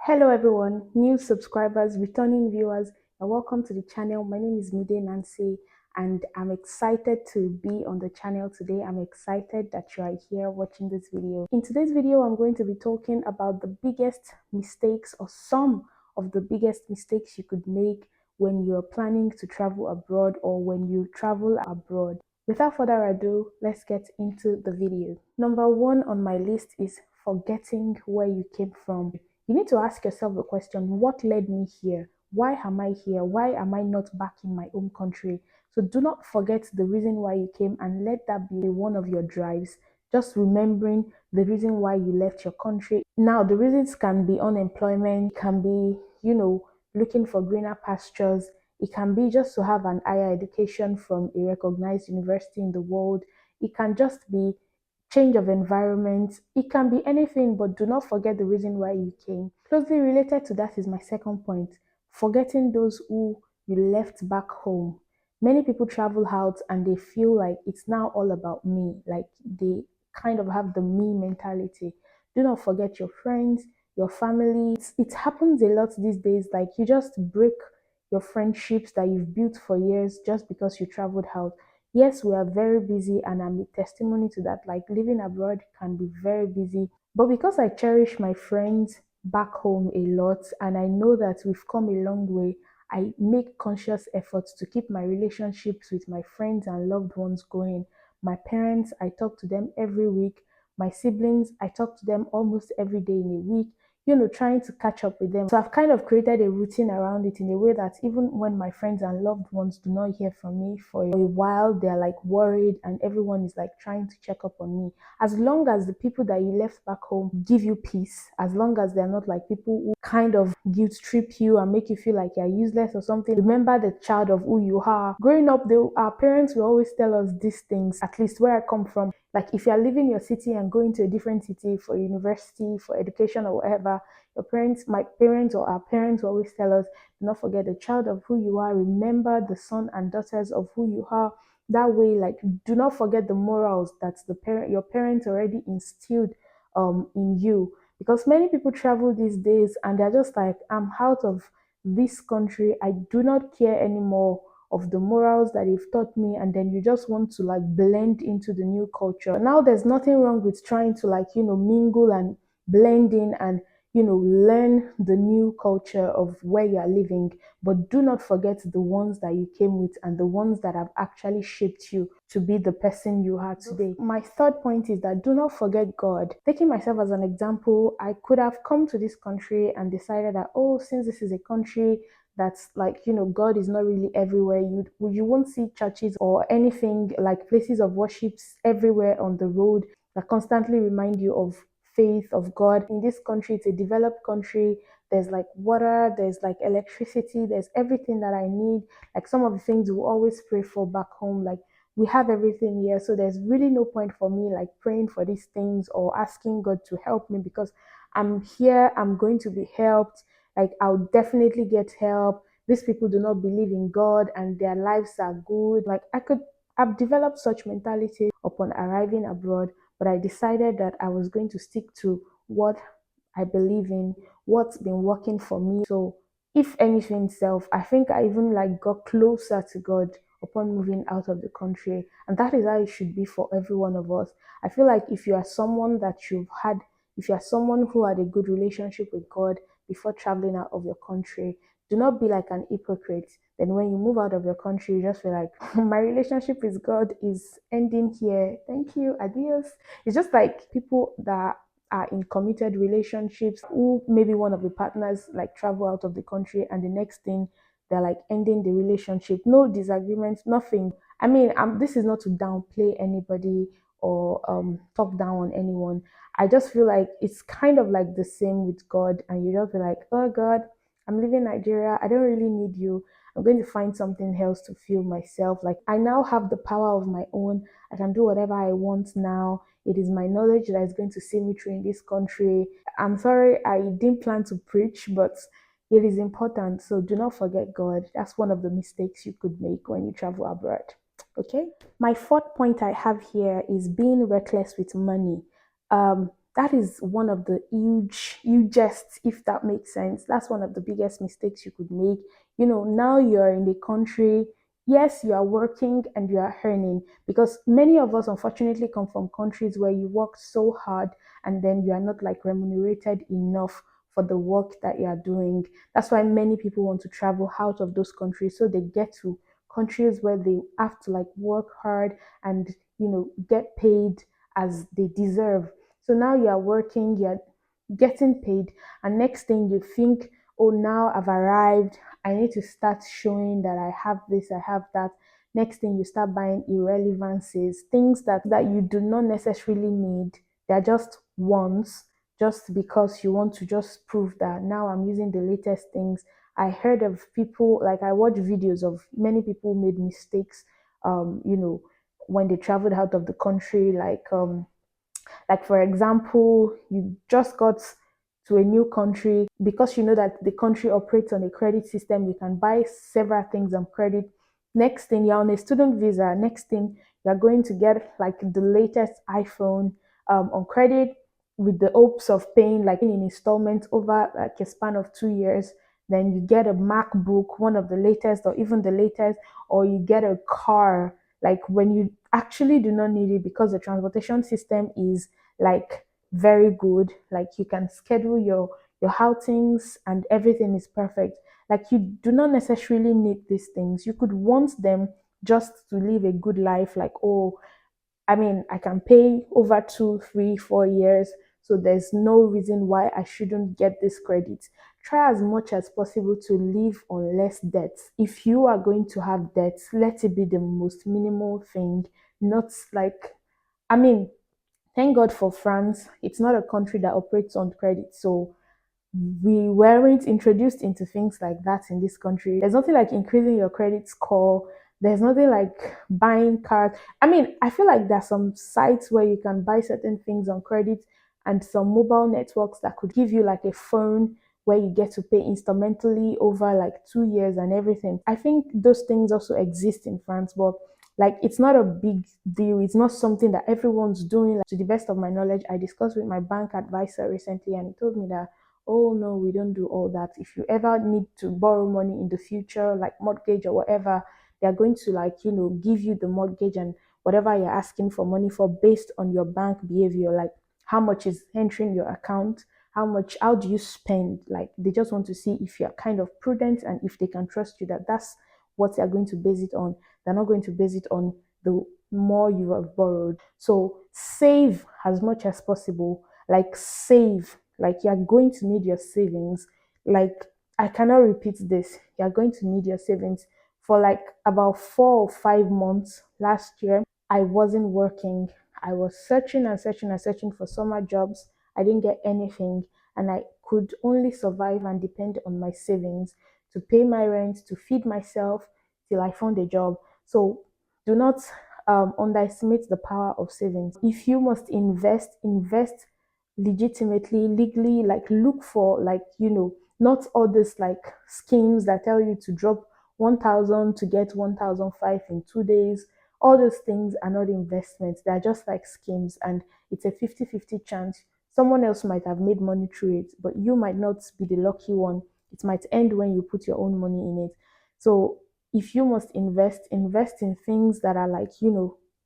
Hello everyone, new subscribers, returning viewers, and welcome to the channel. My name is Mide Nancy and I'm excited to be on the channel today. I'm excited that you are here watching this video. In today's video, I'm going to be talking about the biggest mistakes or some of the biggest mistakes you could make when you're planning to travel abroad or when you travel abroad. Without further ado, let's get into the video. Number one on my list is forgetting where you came from. You need to ask yourself the question, what led me here? Why am I here? Why am I not back in my own country? So do not forget the reason why you came and let that be one of your drives. Just remembering the reason why you left your country. Now, the reasons can be unemployment, can be, looking for greener pastures. It can be just to have an higher education from a recognized university in the world. It can just be change of environment. It can be anything, but do not forget the reason why you came. Closely related to that is my second point, forgetting those who you left back home. Many people travel out and they feel like it's now all about me, like they kind of have the me mentality. Do not forget your friends, your family. It happens a lot these days, like you just break your friendships that you've built for years just because you traveled out. Yes, we are very busy, and I'm a testimony to that. Like living abroad can be very busy, but because I cherish my friends back home a lot, and I know that we've come a long way, I make conscious efforts to keep my relationships with my friends and loved ones going. My parents, I talk to them every week. My siblings, I talk to them almost every day in a week, trying to catch up with them. So I've kind of created a routine around it in a way that even when my friends and loved ones do not hear from me for a while, they're like worried and everyone is like trying to check up on me. As long as the people that you left back home give you peace, as long as they're not like people who kind of guilt trip you and make you feel like you're useless or something, remember the child of who you are. Growing up, our parents will always tell us these things, at least where I come from. Like if you're leaving your city and going to a different city for university, for education or whatever, your parents, my parents or our parents will always tell us, do not forget the child of who you are. Remember the son and daughters of who you are. That way, like do not forget the morals that your parents already instilled in you. Because many people travel these days and they're just like, I'm out of this country. I do not care anymore of the morals that they've taught me, and then you just want to like blend into the new culture. Now there's nothing wrong with trying to like mingle and blend in and learn the new culture of where you are living, but do not forget the ones that you came with and the ones that have actually shaped you to be the person you are today. My third point is that do not forget God. Taking myself as an example, I could have come to this country and decided that, oh, since this is a country that's like God is not really everywhere, you won't see churches or anything like places of worships everywhere on the road that constantly remind you of faith of God. In this country, it's a developed country. There's like water, there's like electricity, there's everything that I need. Like some of the things we always pray for back home, like we have everything here. So there's really no point for me like praying for these things or asking God to help me, because I'm here, I'm going to be helped. Like I'll definitely get help. These people do not believe in God and their lives are good. Like I've developed such mentality upon arriving abroad, but I decided that I was going to stick to what I believe in, what's been working for me. So if anything self, I think I even like got closer to God upon moving out of the country. And that is how it should be for every one of us. I feel like if you are someone if you are someone who had a good relationship with God before traveling out of your country, do not be like an hypocrite. Then when you move out of your country, you just feel like my relationship with God is ending here. Thank you, adios. It's just like people that are in committed relationships who maybe one of the partners like travel out of the country and the next thing they're like ending the relationship. No disagreements, nothing. I mean, this is not to downplay anybody or talk down on anyone. I just feel like it's kind of like the same with God, and you just be like, oh God, I'm leaving Nigeria. I don't really need you. I'm going to find something else to feel myself. Like I now have the power of my own. I can do whatever I want now. It is my knowledge that is going to see me through in this country. I'm sorry, I didn't plan to preach, but it is important. So do not forget God. That's one of the mistakes you could make when you travel abroad. Okay. My fourth point I have here is being reckless with money. that is one of the hugest, if that makes sense. That's one of the biggest mistakes you could make. Now you're in the country. Yes, you are working and you are earning, because many of us unfortunately come from countries where you work so hard and then you are not like remunerated enough for the work that you are doing. That's why many people want to travel out of those countries, so they get to countries where they have to like work hard and get paid as they deserve. So now you are working, you're getting paid, and next thing you think, oh, now I've arrived, I need to start showing that I have this, I have that. Next thing, you start buying irrelevancies, things that you do not necessarily need. They're just wants, just because you want to just prove that now I'm using the latest things. I heard of people, like I watched videos of many people made mistakes, when they traveled out of the country, like for example, you just got to a new country, because you know that the country operates on a credit system, you can buy several things on credit. Next thing, you're on a student visa. Next thing, you're going to get like the latest iPhone on credit, with the hopes of paying like in installments over like a span of 2 years. Then you get a MacBook, one of the latest or even the latest, or you get a car like when you actually do not need it, because the transportation system is like very good. Like you can schedule your outings and everything is perfect. Like you do not necessarily need these things. You could want them just to live a good life. Like, oh, I mean, I can pay over 2, 3, 4 years, so there's no reason why I shouldn't get this credit. Try as much as possible to live on less debts. If you are going to have debts, let it be the most minimal thing, not like, I mean, thank God for France. It's not a country that operates on credit. So we weren't introduced into things like that in this country. There's nothing like increasing your credit score. There's nothing like buying cars. I mean, I feel like there's some sites where you can buy certain things on credit, and some mobile networks that could give you like a phone where you get to pay instrumentally over like 2 years and everything. I think those things also exist in France, but like it's not a big deal. It's not something that everyone's doing. Like, to the best of my knowledge, I discussed with my bank advisor recently, and he told me that, oh no, we don't do all that. If you ever need to borrow money in the future, like mortgage or whatever, they're going to like, give you the mortgage and whatever you're asking for money for based on your bank behavior, like how much is entering your account, how do you spend? Like they just want to see if you're kind of prudent and if they can trust you, that that's what they're going to base it on. They're not going to base it on the more you have borrowed. So save as much as possible. Like save, like you're going to need your savings. Like I cannot repeat this. You're going to need your savings. For like about 4 or 5 months last year, I wasn't working. I was searching and searching and searching for summer jobs. I didn't get anything, and I could only survive and depend on my savings to pay my rent, to feed myself till I found a job. So do not underestimate the power of savings. If you must invest, invest legitimately, legally. Like look for, like, not all this like schemes that tell you to drop 1,000 to get 1,005 in 2 days. All those things are not investments. They're just like schemes, and it's a 50-50 chance. Someone else might have made money through it, but you might not be the lucky one. It might end when you put your own money in it. So if you must invest, invest in things that are like,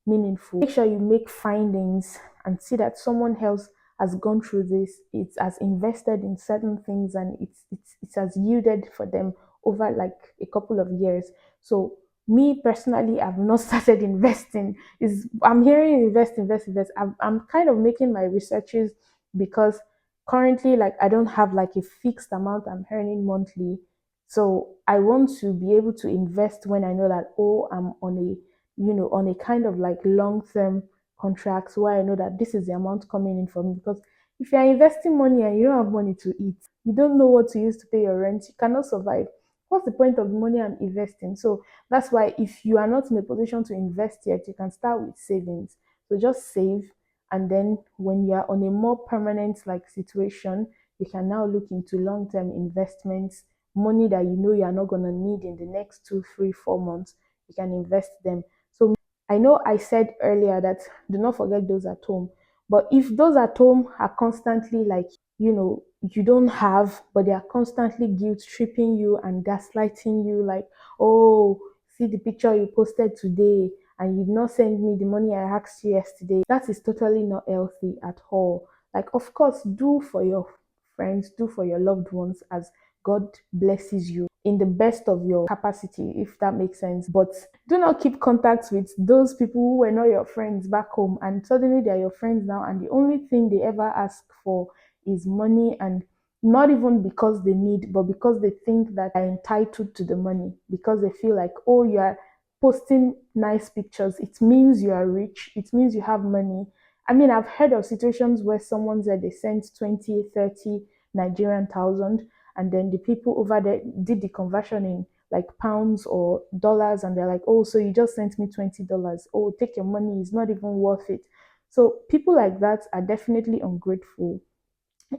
meaningful. Make sure you make findings and see that someone else has gone through this, it has invested in certain things, and it has yielded for them over like a couple of years. So me personally, I've not started investing. Is I'm hearing invest, invest, invest. I'm kind of making my researches, because currently, like, I don't have like a fixed amount I'm earning monthly. So I want to be able to invest when I know that, oh, I'm on a kind of like long term contracts where I know that this is the amount coming in for me. Because if you're investing money and you don't have money to eat, you don't know what to use to pay your rent, you cannot survive. What's the point of the money I'm investing? So that's why if you are not in a position to invest yet, you can start with savings. So just save, and then when you are on a more permanent like situation, you can now look into long-term investments, money that you know you are not gonna need in the next 2, 3, 4 months. You can invest them. So I know I said earlier that do not forget those at home, But if those at home are constantly like, you don't have, but they are constantly guilt tripping you and gaslighting you, like, oh, see the picture you posted today and you did not send me the money I asked you yesterday. That is totally not healthy at all. Like, of course, do for your friends, do for your loved ones as God blesses you in the best of your capacity, if that makes sense. But do not keep contact with those people who were not your friends back home and suddenly they're your friends now, and the only thing they ever ask for is money, and not even because they need, but because they think that they're entitled to the money, because they feel like, oh, you are posting nice pictures, it means you are rich, it means you have money. I mean, I've heard of situations where someone said they sent 20, 30 Nigerian thousand, and then the people over there did the conversion in like pounds or dollars, and they're like, oh, so you just sent me $20. Oh, take your money, it's not even worth it. So people like that are definitely ungrateful.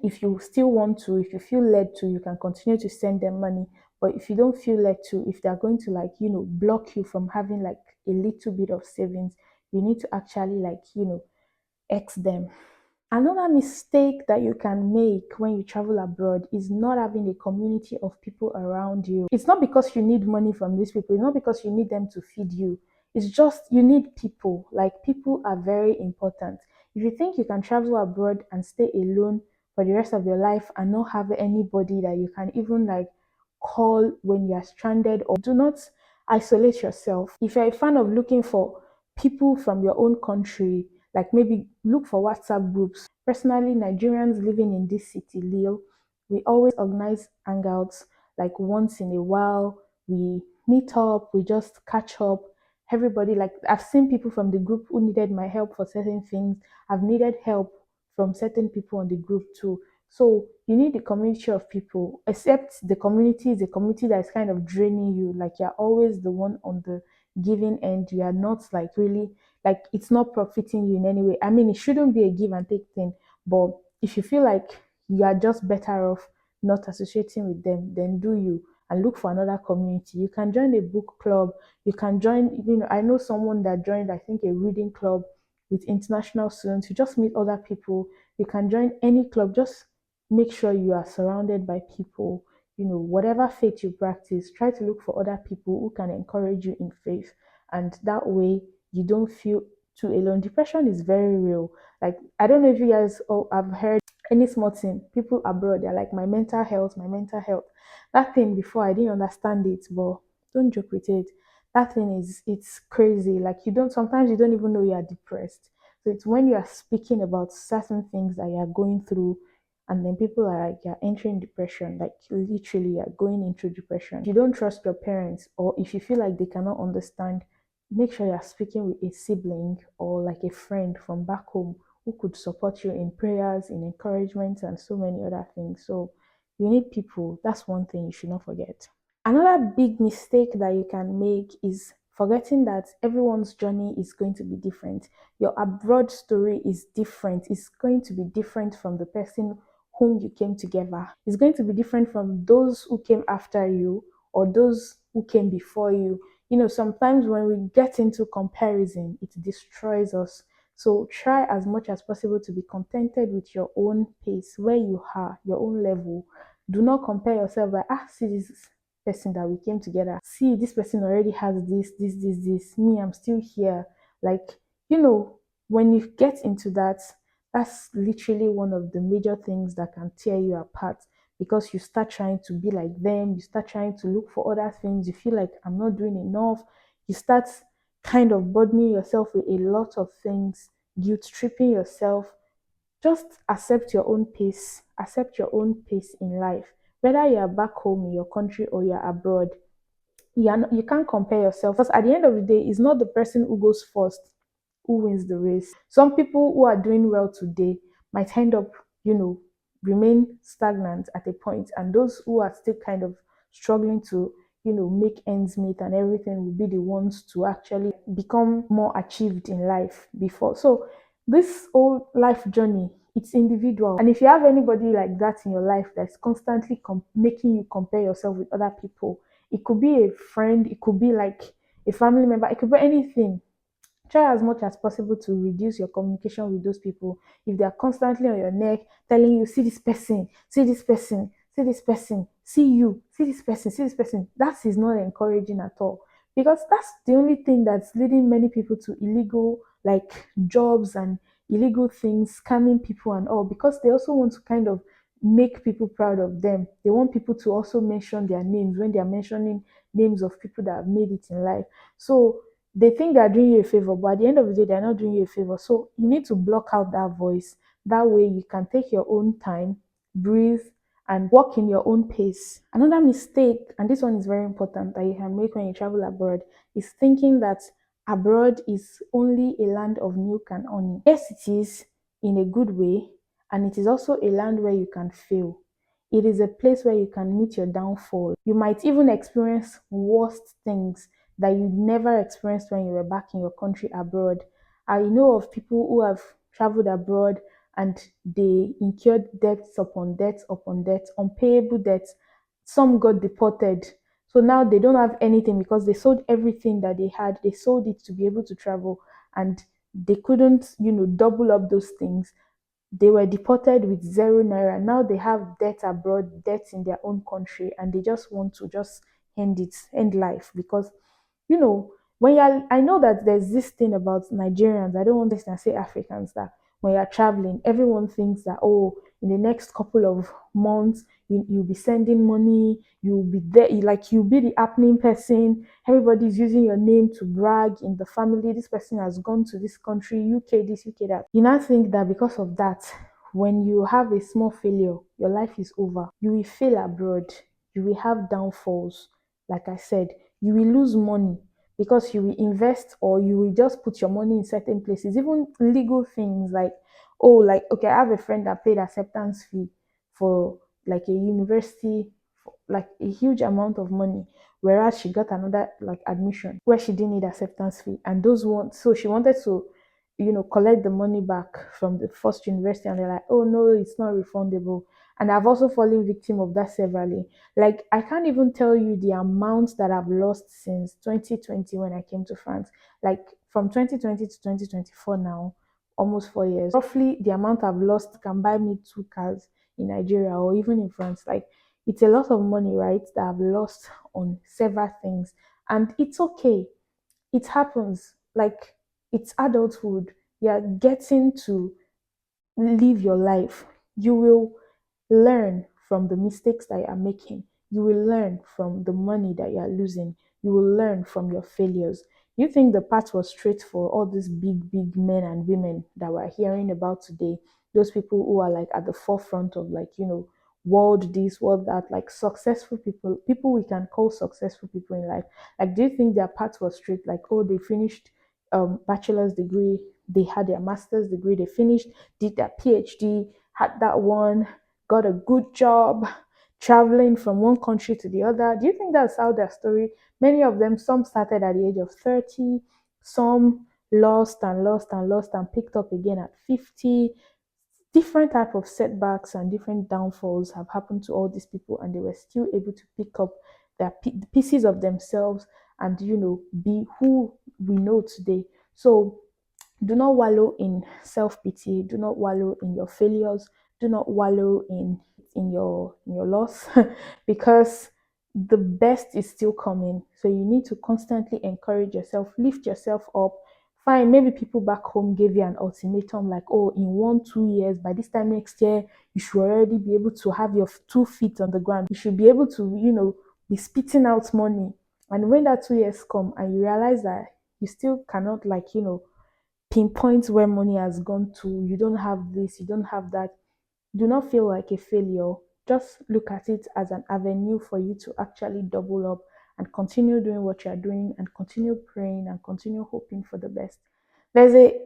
If you still want to, if you feel led to, you can continue to send them money. But if you don't feel led to, if they're going to like, block you from having like a little bit of savings, you need to actually like, X them. Another mistake that you can make when you travel abroad is not having a community of people around you. It's not because you need money from these people, it's not because you need them to feed you. It's just you need people. Like, people are very important. If you think you can travel abroad and stay alone for the rest of your life and not have anybody that you can even like call when you're stranded, or do not isolate yourself. If you're a fan of looking for people from your own country, like maybe look for WhatsApp groups. Personally, Nigerians living in this city, Lille, we always organize hangouts like once in a while. We meet up, we just catch up. Everybody, like, I've seen people from the group who needed my help for certain things. I've needed help from certain people on the group too. So you need a community of people, except the community is a community that is kind of draining you. Like, you're always the one on the giving end. You are not like really, like, it's not profiting you in any way. I mean, it shouldn't be a give and take thing, but if you feel like you are just better off not associating with them, then do you, and look for another community. You can join a book club, you can join, I know someone that joined, I think, a reading club with international students. You just meet other people. You can join any club. Just make sure you are surrounded by people. Whatever faith you practice, try to look for other people who can encourage you in faith, and that way you don't feel too alone. Depression is very real. Like, I don't know if you guys have heard any small thing, people abroad, they're like, my mental health, my mental health. That thing, before I didn't understand it, but don't joke with it. That thing it's crazy. Like, sometimes you don't even know you are depressed. So it's when you are speaking about certain things that you are going through, and then people are like, you're entering depression, like literally you're going into depression. If you don't trust your parents, or if you feel like they cannot understand, make sure you're speaking with a sibling or like a friend from back home who could support you in prayers, in encouragement, and so many other things. So you need people. That's one thing you should not forget. Another big mistake that you can make is forgetting that everyone's journey is going to be different. Your abroad story is different. It's going to be different from the person whom you came together. It's going to be different from those who came after you or those who came before you. Sometimes when we get into comparison, it destroys us. So try as much as possible to be contented with your own pace, where you are, your own level. Do not compare yourself by, see this person that we came together. See, this person already has this. Me, I'm still here. Like, when you get into that, that's literally one of the major things that can tear you apart, because you start trying to be like them, you start trying to look for other things, you feel like, I'm not doing enough. You start kind of burdening yourself with a lot of things, guilt tripping yourself. Just accept your own pace. Accept your own pace in life. Whether you are back home in your country or you're abroad, you can't compare yourself. Because at the end of the day, it's not the person who goes first who wins the race. Some people who are doing well today might end up, remain stagnant at a point, and those who are still kind of struggling to, make ends meet and everything will be the ones to actually become more achieved in life before. So this whole life journey, it's individual. And if you have anybody like that in your life that's constantly making you compare yourself with other people, it could be a friend, it could be like a family member, it could be anything. Try as much as possible to reduce your communication with those people. If they are constantly on your neck telling you, see this person, see this person, see this person, see you, see this person, see this person, that is not encouraging at all. Because that's the only thing that's leading many people to illegal like jobs and illegal things, scamming people and all, because they also want to kind of make people proud of them. They want people to also mention their names when they are mentioning names of people that have made it in life. So they think they're doing you a favor, but at the end of the day, they're not doing you a favor. So you need to block out that voice. That way you can take your own time, breathe, and walk in your own pace. Another mistake, and this one is very important, that you can make when you travel abroad, is thinking that abroad is only a land of milk and honey. Yes, it is in a good way, and it is also a land where you can fail. It is a place where you can meet your downfall. You might even experience worst things that you never experienced when you were back in your country abroad. I know of people who have traveled abroad and they incurred debts upon debts upon debts, unpayable debts. Some got deported. So now they don't have anything because they sold everything that they had. They sold it to be able to travel, and they couldn't, double up those things. They were deported with 0 naira. Now they have debt abroad, debt in their own country, and they just want to just end life because, when you're, I know that there's this thing about Nigerians. I don't want to say Africans, that when you're traveling, everyone thinks that, oh, in the next couple of months, you'll be sending money, you'll be there, you'll be the happening person. Everybody's using your name to brag in the family. This person has gone to this country, UK, this, UK, that. You now think that because of that, when you have a small failure, your life is over. You will fail abroad, you will have downfalls. Like I said, you will lose money because you will invest, or you will just put your money in certain places, even legal things like, oh, like, okay, I have a friend that paid acceptance fee for like a university, for, like a huge amount of money, whereas she got another like admission where she didn't need acceptance fee, and those ones, so she wanted to, collect the money back from the first university, and they're like, oh no, it's not refundable. And I've also fallen victim of that severally. Like, I can't even tell you the amount that I've lost since 2020 when I came to France. Like, from 2020 to 2024 now, almost 4 years. Roughly the amount I've lost can buy me two cars in Nigeria or even in France. Like, it's a lot of money, right? That I've lost on several things. And it's okay. It happens. Like, it's adulthood. You're getting to live your life. You will learn from the mistakes that you are making. You will learn from the money that you are losing. You will learn from your failures. You think the path was straight for all these big, big men and women that we're hearing about today? Those people who are like at the forefront of, like, world this, world that, like successful people we can call successful people in life. Like, do you think their path was straight? Like, oh, they finished bachelor's degree, they had their master's degree, they finished, did their PhD, had that one, got a good job, traveling from one country to the other. Do you think that's how their story? Many of them, some started at the age of 30, some lost and lost and lost and picked up again at 50. Different type of setbacks and different downfalls have happened to all these people, and they were still able to pick up pieces of themselves and, be who we know today. So do not wallow in self-pity. Do not wallow in your failures. Do not wallow in your loss because the best is still coming. So you need to constantly encourage yourself, lift yourself up. Fine, maybe people back home gave you an ultimatum like, oh, in 1 2 years, by this time next year, you should already be able to have your 2 feet on the ground. You should be able to, be spitting out money. And when that 2 years come and you realize that you still cannot, like, pinpoint where money has gone to, you don't have this, you don't have that, do not feel like a failure. Just look at it as an avenue for you to actually double up and continue doing what you're doing and continue praying and continue hoping for the best. There's a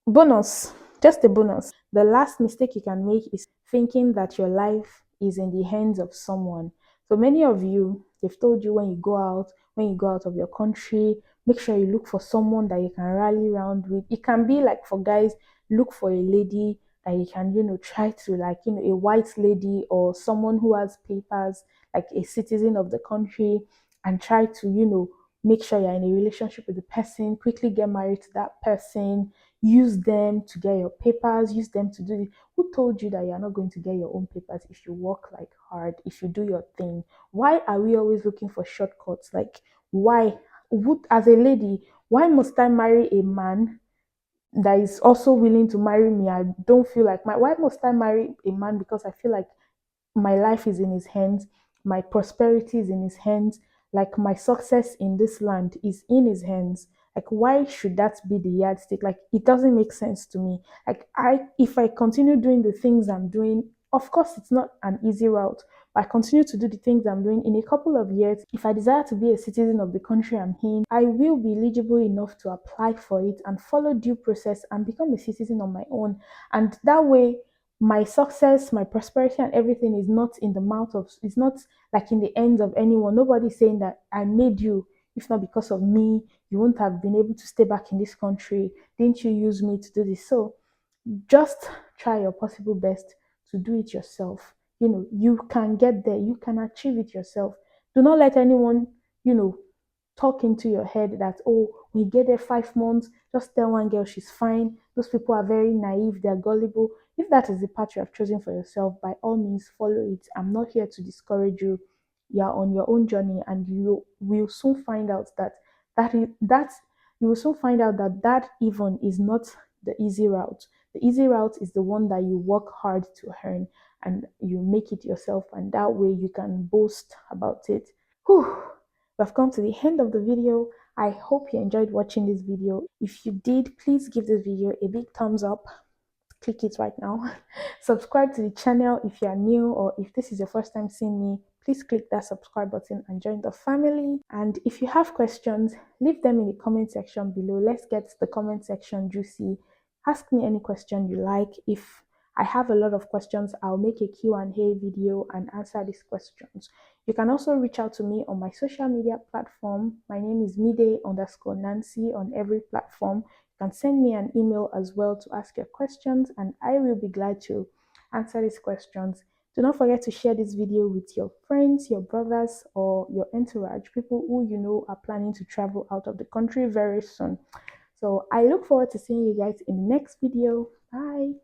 bonus, just a bonus. The last mistake you can make is thinking that your life is in the hands of someone. So many of you, they've told you when you go out of your country, make sure you look for someone that you can rally around with. It can be like, for guys, look for a lady that you can, try to, like, a white lady or someone who has papers, like a citizen of the country, and try to, make sure you're in a relationship with the person, quickly get married to that person, use them to get your papers, use them to do it. Who told you that you're not going to get your own papers if you work like hard, if you do your thing? Why are we always looking for shortcuts? Like, why would, as a lady, why must I marry a man that is also willing to marry me? I don't feel like my why must I marry a man because I feel like my life is in his hands, my prosperity is in his hands, like my success in this land is in his hands. Like, why should that be the yardstick? Like, it doesn't make sense to me. Like, if I continue doing the things I'm doing, of course it's not an easy route, but I continue to do the things I'm doing. In a couple of years, if I desire to be a citizen of the country I'm in, I will be eligible enough to apply for it and follow due process and become a citizen on my own. And that way, my success, my prosperity, and everything is not in the mouth of, it's not like in the hands of anyone. Nobody's saying that I made you. If not because of me, you wouldn't have been able to stay back in this country. Didn't you use me to do this? So just try your possible best to do it yourself. You can get there, you can achieve it yourself. Do not let anyone, you know, talk into your head that, oh, we get there 5 months, just tell one girl she's fine. Those people are very naive, they're gullible. If that is the path you have chosen for yourself, by all means follow it. I'm not here to discourage you. You're on your own journey, and you will soon find out that that is that you will soon find out that that even is not the easy route. The easy route is the one that you work hard to earn, and you make it yourself, and that way you can boast about it. Whew. We've come to the end of the video. I hope you enjoyed watching this video. If you did, please give this video a big thumbs up. Click it right now. Subscribe to the channel if you are new, or if this is your first time seeing me, please click that subscribe button and join the family. And if you have questions, leave them in the comment section below. Let's get the comment section juicy. Ask me any question you like. If I have a lot of questions, I'll make a Q&A video and answer these questions. You can also reach out to me on my social media platform. My name is Mide_Nancy on every platform. You can send me an email as well to ask your questions, and I will be glad to answer these questions. Do not forget to share this video with your friends, your brothers, or your entourage, people who you know are planning to travel out of the country very soon. So I look forward to seeing you guys in the next video. Bye.